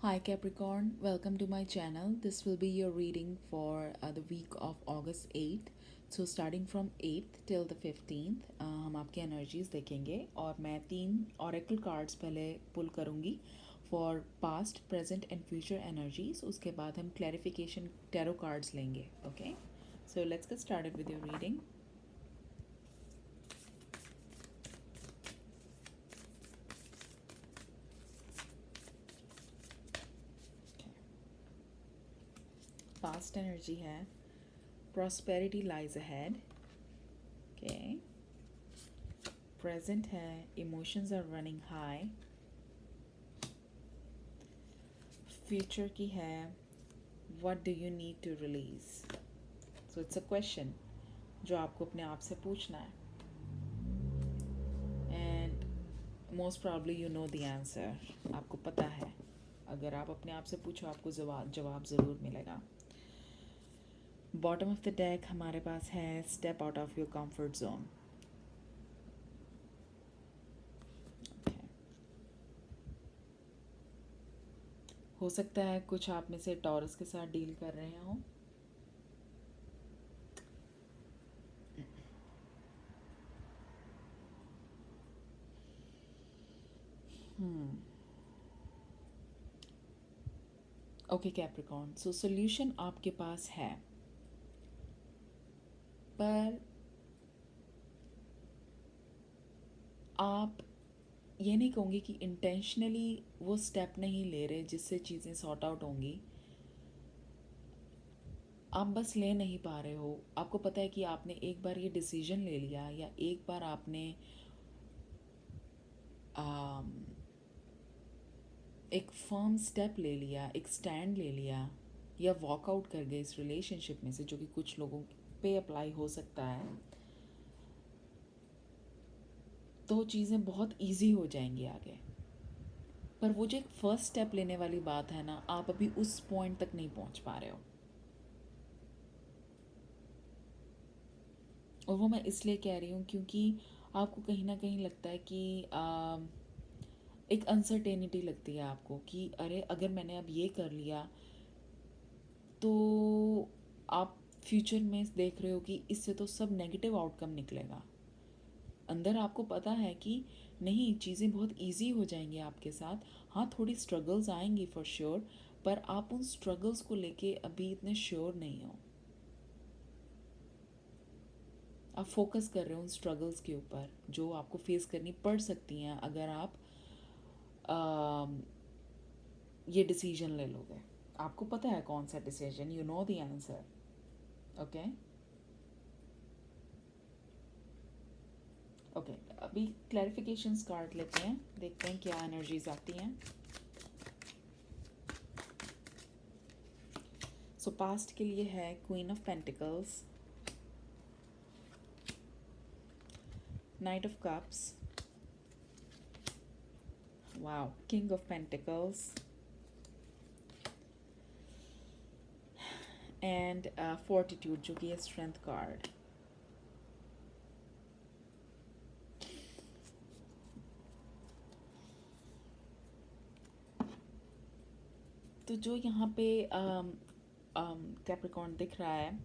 Hi Capricorn, welcome to my channel. This will be your reading for the week of August 8th. So starting from 8th till the 15th हम आपके energies देखेंगे और मैं 3 oracle cards पहले पुल करूँगी for past present and future energies. उसके बाद हम क्लैरिफिकेशन टैरो कार्ड्स लेंगे. Okay, so let's get started with your reading. Past energy है prosperity lies ahead. Okay. Present है emotions are running high. Future की है what do you need to release. So it's a question जो आपको अपने आप से पूछना है. And most probably you know the answer. आपको पता है. अगर आप अपने आप से पूछो आपको जवाब ज़रूर मिलेगा. बॉटम ऑफ द डेक हमारे पास है step out of your comfort zone. हो सकता है कुछ आप में से टॉरस के साथ डील कर रहे हो. ओके कैप्रिकॉर्न, सो सोल्यूशन आपके पास है, पर आप ये नहीं कहूँगी कि इंटेंशनली वो स्टेप नहीं ले रहे जिससे चीज़ें सॉर्ट आउट होंगी. आप बस ले नहीं पा रहे हो. आपको पता है कि आपने एक बार ये डिसीजन ले लिया या एक बार आपने एक फर्म स्टेप ले लिया, एक स्टैंड ले लिया या वॉकआउट कर गए इस रिलेशनशिप में से, जो कि कुछ लोगों पे अप्लाई हो सकता है, तो चीज़ें बहुत इजी हो जाएंगी आगे. पर वो जो एक फर्स्ट स्टेप लेने वाली बात है ना, आप अभी उस पॉइंट तक नहीं पहुंच पा रहे हो. और वो मैं इसलिए कह रही हूँ क्योंकि आपको कहीं ना कहीं लगता है कि एक अनसर्टेनिटी लगती है आपको कि अरे अगर मैंने अब ये कर लिया तो आप फ्यूचर में देख रहे हो कि इससे तो सब नेगेटिव आउटकम निकलेगा. अंदर आपको पता है कि नहीं, चीज़ें बहुत इजी हो जाएंगी आपके साथ. हाँ, थोड़ी स्ट्रगल्स आएंगी फॉर श्योर, पर आप उन स्ट्रगल्स को लेके अभी इतने श्योर नहीं हो. आप फोकस कर रहे हो उन स्ट्रगल्स के ऊपर जो आपको फेस करनी पड़ सकती हैं अगर आप ये डिसीजन ले लोगे. आपको पता है कौन सा decision, you know the answer. Okay okay, अभी क्लैरिफिकेशंस कार्ड लेते हैं, देखते हैं क्या एनर्जीज आती हैं. सो पास्ट के लिए है queen of pentacles, night of cups, wow, king of pentacles and fortitude जो कि है स्ट्रेंथ कार्ड. तो जो यहाँ पे कैप्रिकॉर्न दिख रहा है,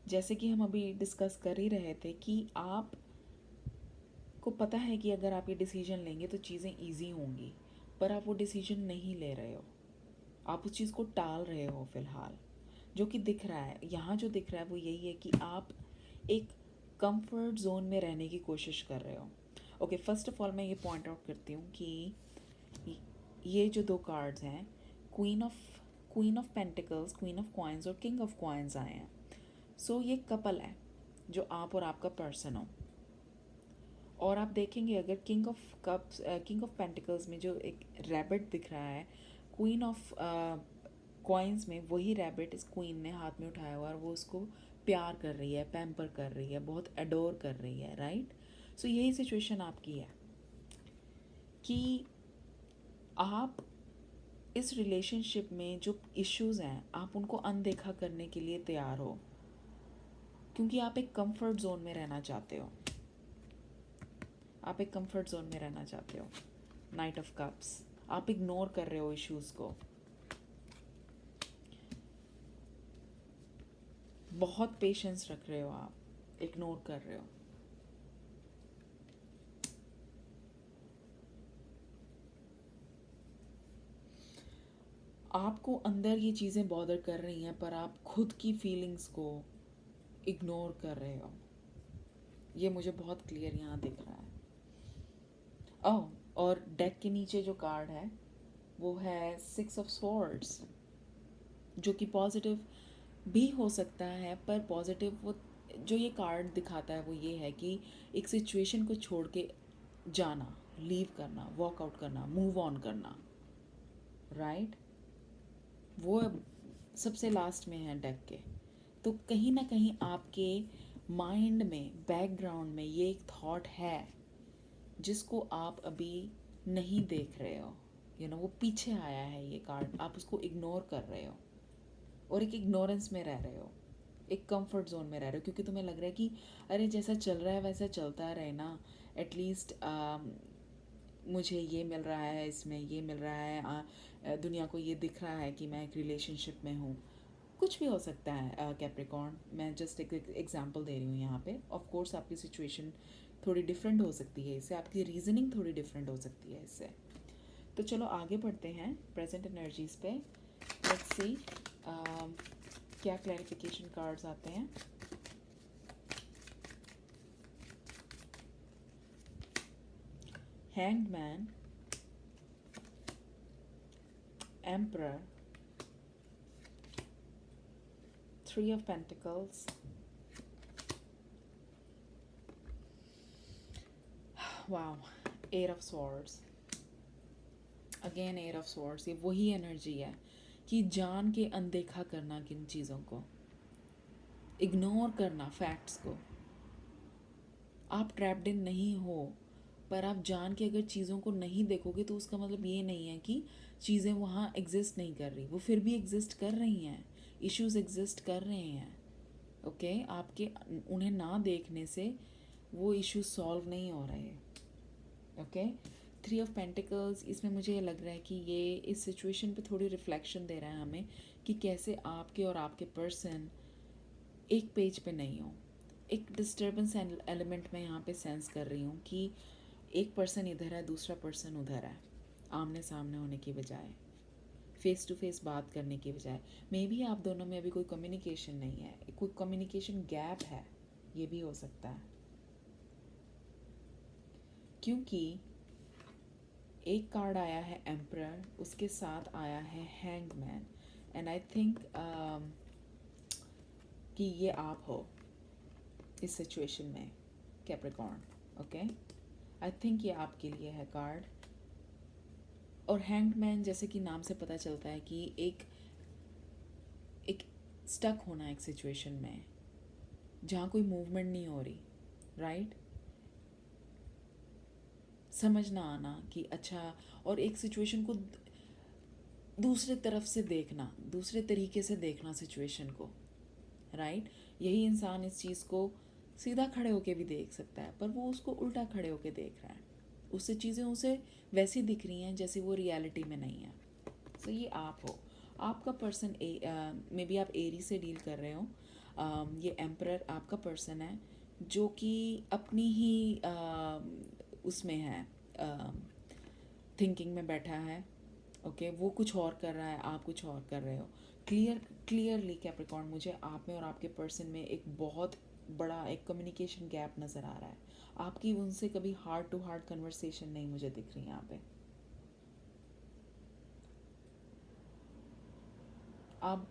जैसे कि हम अभी डिस्कस कर ही रहे थे कि आप को पता है कि अगर आप ये डिसीजन लेंगे तो चीज़ें इजी होंगी, पर आप वो डिसीजन नहीं ले रहे हो. आप उस चीज़ को टाल रहे हो फ़िलहाल. जो कि दिख रहा है यहाँ, जो दिख रहा है वो यही है कि आप एक कंफर्ट जोन में रहने की कोशिश कर रहे हो. ओके, फर्स्ट ऑफ ऑल मैं ये पॉइंट आउट करती हूँ कि ये जो दो कार्ड्स हैं, queen of pentacles, queen of coins और किंग ऑफ कॉइन्स आए हैं. सो ये कपल है जो आप और आपका पर्सन हो. और आप देखेंगे अगर king of cups, king of pentacles में जो एक रैबिट दिख रहा है, क्वीन ऑफ कॉइन्स में वही रैबिट इस क्वीन ने हाथ में उठाया हुआ और वो उसको प्यार कर रही है, पैम्पर कर रही है, बहुत एडोर कर रही है, राइट. सो यही सिचुएशन आपकी है कि आप इस रिलेशनशिप में जो इश्यूज़ हैं आप उनको अनदेखा करने के लिए तैयार हो, क्योंकि आप एक कंफर्ट जोन में रहना चाहते हो. आप एक कंफर्ट जोन में रहना चाहते हो. नाइट ऑफ कप्स, आप इग्नोर कर रहे हो इश्यूज़ को, बहुत पेशेंस रख रहे हो, आप इग्नोर कर रहे हो। आपको अंदर ये चीज़ें बॉदर कर रही हैं पर आप खुद की फीलिंग्स को इग्नोर कर रहे हो, ये मुझे बहुत क्लियर यहाँ दिख रहा है। ओह, और डेक के नीचे जो कार्ड है वो है 6 ऑफ स्वॉर्ड्स, जो कि पॉजिटिव भी हो सकता है, पर पॉजिटिव वो जो ये कार्ड दिखाता है वो ये है कि एक सिचुएशन को छोड़ के जाना, लीव करना, वॉकआउट करना, मूव ऑन करना, राइट। वो सबसे लास्ट में है डेक के। तो कहीं ना कहीं आपके माइंड में, बैकग्राउंड में ये एक थॉट है जिसको आप अभी नहीं देख रहे हो, वो पीछे आया है ये कार्ड, आप उसको इग्नोर कर रहे हो और एक इग्नोरेंस में रह रहे हो, एक कंफर्ट जोन में रह रहे हो, क्योंकि तुम्हें लग रहा है कि अरे जैसा चल रहा है वैसा चलता रहे ना, एटलीस्ट मुझे ये मिल रहा है, इसमें ये मिल रहा है, दुनिया को ये दिख रहा है कि मैं एक रिलेशनशिप में हूँ। कुछ भी हो सकता है कैप्रिकॉर्न, मैं जस्ट एक एग्जांपल दे रही हूँ यहाँ पे। ऑफ कोर्स आपकी सिचुएशन थोड़ी डिफरेंट हो सकती है इससे, आपकी रीजनिंग थोड़ी डिफरेंट हो सकती है इससे। तो चलो आगे बढ़ते हैं प्रेजेंट एनर्जीज पे। लेट्स सी क्या क्लैरिफिकेशन कार्ड्स आते हैं। Hanged man, emperor, 3 of Pentacles, wow, 8 of Swords, again 8 of Swords। ये वही एनर्जी है कि जान के अनदेखा करना किन चीज़ों को, इग्नोर करना फैक्ट्स को। आप ट्रैप्ड इन नहीं हो, पर आप जान के अगर चीज़ों को नहीं देखोगे तो उसका मतलब ये नहीं है कि चीज़ें वहाँ एग्जिस्ट नहीं कर रही, वो फिर भी एग्जिस्ट कर रही हैं, इश्यूज एग्जिस्ट कर रहे हैं। ओके आपके उन्हें ना देखने से वो इश्यूज सॉल्व नहीं हो रहे। ओके 3 ऑफ पेंटिकल्स, इसमें मुझे ये लग रहा है कि ये इस सिचुएशन पे थोड़ी रिफ्लेक्शन दे रहा है हमें कि कैसे आपके और आपके पर्सन एक पेज पे नहीं हो। एक डिस्टर्बेंस एलिमेंट में यहाँ पे सेंस कर रही हूँ कि एक पर्सन इधर है, दूसरा पर्सन उधर है, आमने सामने होने की बजाय, फेस टू फेस बात करने की बजाय। मे बी आप दोनों में अभी कोई कम्युनिकेशन नहीं है, कोई कम्युनिकेशन गैप है, ये भी हो सकता है। क्योंकि एक कार्ड आया है एम्परर, उसके साथ आया है हैंगमैन, एंड आई थिंक कि ये आप हो इस सिचुएशन में कैप्रिकॉर्न। ओके आई थिंक ये आपके लिए है कार्ड। और हैंगमैन जैसे कि नाम से पता चलता है कि एक स्टक होना एक सिचुएशन में जहाँ कोई मूवमेंट नहीं हो रही, राइट। समझ ना आना कि अच्छा, और एक सिचुएशन को दूसरे तरफ से देखना, दूसरे तरीके से देखना सिचुएशन को, राइट। यही इंसान इस चीज़ को सीधा खड़े होके भी देख सकता है, पर वो उसको उल्टा खड़े होके देख रहा है, उससे चीज़ें उसे वैसी दिख रही हैं जैसे वो रियलिटी में नहीं है। सो ये आप हो, आपका पर्सन मे बी आप एरी से डील कर रहे हो। ये एम्परर आपका पर्सन है जो कि अपनी ही उसमें है, थिंकिंग में बैठा है। ओके वो कुछ और कर रहा है, आप कुछ और कर रहे हो। क्लियरली कैप्रिकॉर्न, मुझे आप में और आपके पर्सन में एक बहुत बड़ा एक कम्युनिकेशन गैप नज़र आ रहा है। आपकी उनसे कभी हार्ट टू हार्ट कन्वर्सेशन नहीं मुझे दिख रही यहाँ पे। आप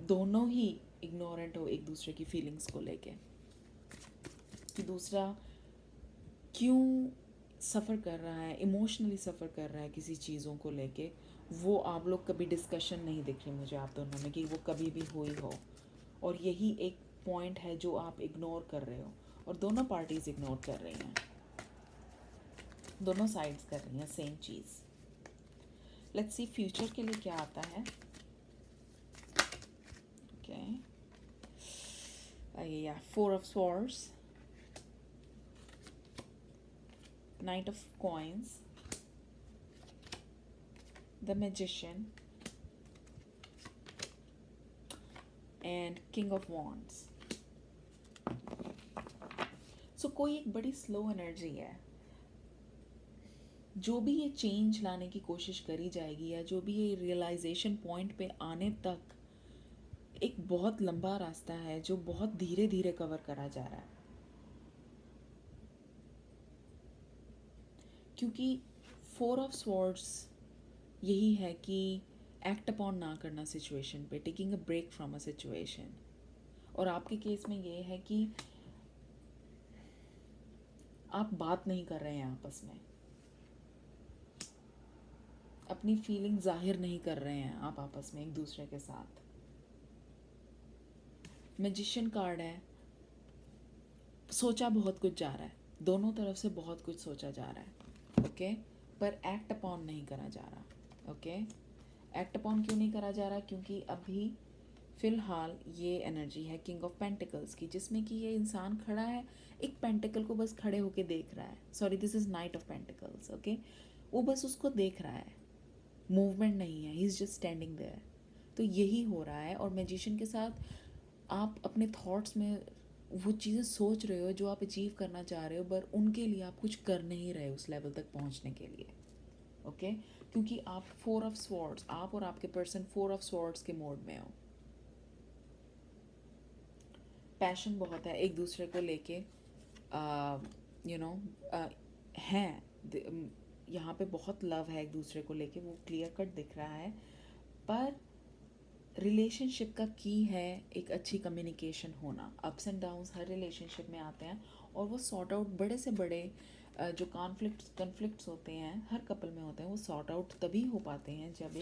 दोनों ही इग्नोरेंट हो एक दूसरे की फीलिंग्स को लेके, कि दूसरा क्यों सफ़र कर रहा है, इमोशनली सफ़र कर रहा है किसी चीज़ों को लेके, वो आप लोग कभी डिस्कशन नहीं दिख रही मुझे आप दोनों में कि वो कभी भी हुई हो। और यही एक पॉइंट है जो आप इग्नोर कर रहे हो, और दोनों पार्टीज इग्नोर कर रही हैं, दोनों साइड्स कर रही हैं सेम चीज़। लेट्स सी फ्यूचर के लिए क्या आता है। ओके या 4 of swords, knight of coins, the magician and king of wands. So कोई एक बड़ी स्लो एनर्जी है। जो भी ये चेंज लाने की कोशिश करी जाएगी या जो भी ये रियलाइजेशन पॉइंट पे आने तक एक बहुत लंबा रास्ता है जो बहुत धीरे धीरे कवर करा जा रहा है, क्योंकि 4 ऑफ स्वॉर्ड्स यही है कि एक्ट अपॉन ना करना सिचुएशन पे, taking a break from a situation. और आपके केस में ये है कि आप बात नहीं कर रहे हैं आपस में, अपनी फीलिंग जाहिर नहीं कर रहे हैं आप आपस में एक दूसरे के साथ। मैजिशियन कार्ड है, सोचा बहुत कुछ जा रहा है, दोनों तरफ से बहुत कुछ सोचा जा रहा है, ओके, पर एक्ट अपॉन नहीं करा जा रहा। ओके, एक्ट अपॉन क्यों नहीं करा जा रहा? क्योंकि अभी फ़िलहाल ये एनर्जी है किंग ऑफ पेंटिकल्स की, जिसमें कि ये इंसान खड़ा है, एक पेंटिकल को बस खड़े होके देख रहा है। Sorry, this is knight of pentacles. Okay, वो बस उसको देख रहा है, मूवमेंट नहीं है, he is just standing there. तो यही हो रहा है। और मैजिशियन के साथ आप अपने थॉट्स में वो चीज़ें सोच रहे हो जो आप अचीव करना चाह रहे हो, पर उनके लिए आप कुछ कर नहीं रहे उस लेवल तक पहुंचने के लिए। ओके, क्योंकि आप 4 ऑफ स्वॉर्ड्स, आप और आपके पर्सन 4 ऑफ स्वॉर्ड्स के मोड में हो। पैशन बहुत है एक दूसरे को लेके, यू नो हैं, यहाँ पे बहुत लव है एक दूसरे को लेके, वो क्लियर कट दिख रहा है। पर रिलेशनशिप का की है एक अच्छी कम्युनिकेशन होना। Ups and downs her relationship में आते हैं, और वो सॉर्ट आउट, बड़े से बड़े जो कॉन्फ्लिक्ट्स होते हैं हर कपल में होते हैं, वो सॉर्ट आउट तभी हो पाते हैं जब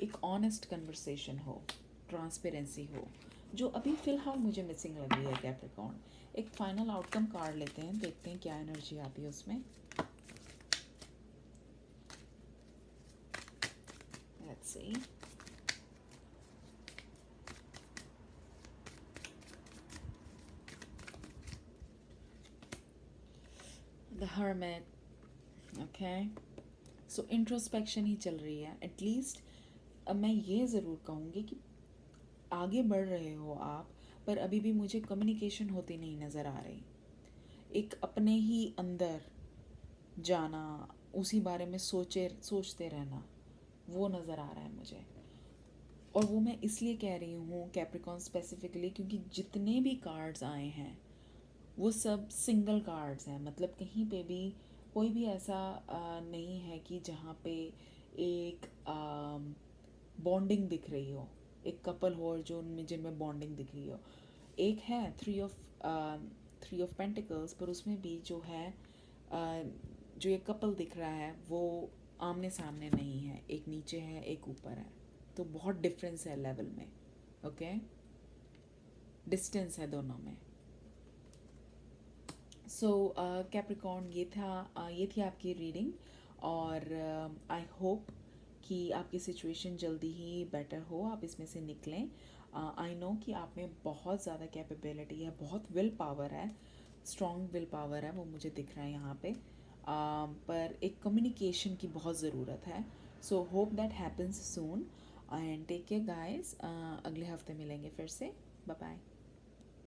एक ऑनेस्ट कन्वर्सेशन हो, ट्रांसपेरेंसी हो, जो अभी फ़िलहाल मुझे मिसिंग लग रही है कैप्रिकॉर्न। एक फाइनल आउटकम कार्ड लेते हैं, देखते हैं क्या एनर्जी आती है उसमें। Let's see. The hermit. Okay, so introspection ही चल रही है एटलीस्ट। अब मैं ये ज़रूर कहूँगी कि आगे बढ़ रहे हो आप, पर अभी भी मुझे कम्युनिकेशन होती नहीं नज़र आ रही। एक अपने ही अंदर जाना, उसी बारे में सोचते रहना, वो नज़र आ रहा है मुझे। और वो मैं इसलिए कह रही हूँ कैप्रिकॉन स्पेसिफिकली, क्योंकि जितने भी कार्ड्स आए हैं वो सब सिंगल कार्ड्स हैं। मतलब कहीं पे भी कोई भी ऐसा नहीं है कि जहाँ पे एक बॉन्डिंग दिख रही हो, एक कपल हो और जो उनमें जिनमें बॉन्डिंग दिख रही हो। एक है थ्री ऑफ पेंटिकल्स, पर उसमें भी जो है जो एक कपल दिख रहा है वो आमने सामने नहीं है, एक नीचे है एक ऊपर है, तो बहुत डिफरेंस है लेवल में। ओके, डिस्टेंस है दोनों में। सो कैप्रिकॉर्न, ये थी आपकी रीडिंग, और आई होप कि आपकी सिचुएशन जल्दी ही बेटर हो, आप इसमें से निकलें। आई नो कि आप में बहुत ज़्यादा कैपेबिलिटी है, बहुत विल पावर है, स्ट्रॉन्ग विल पावर है, वो मुझे दिख रहा है यहाँ पे। पर एक कम्युनिकेशन की बहुत ज़रूरत है। So hope that happens soon, and take care guys. अगले हफ्ते मिलेंगे फिर से। Bye bye.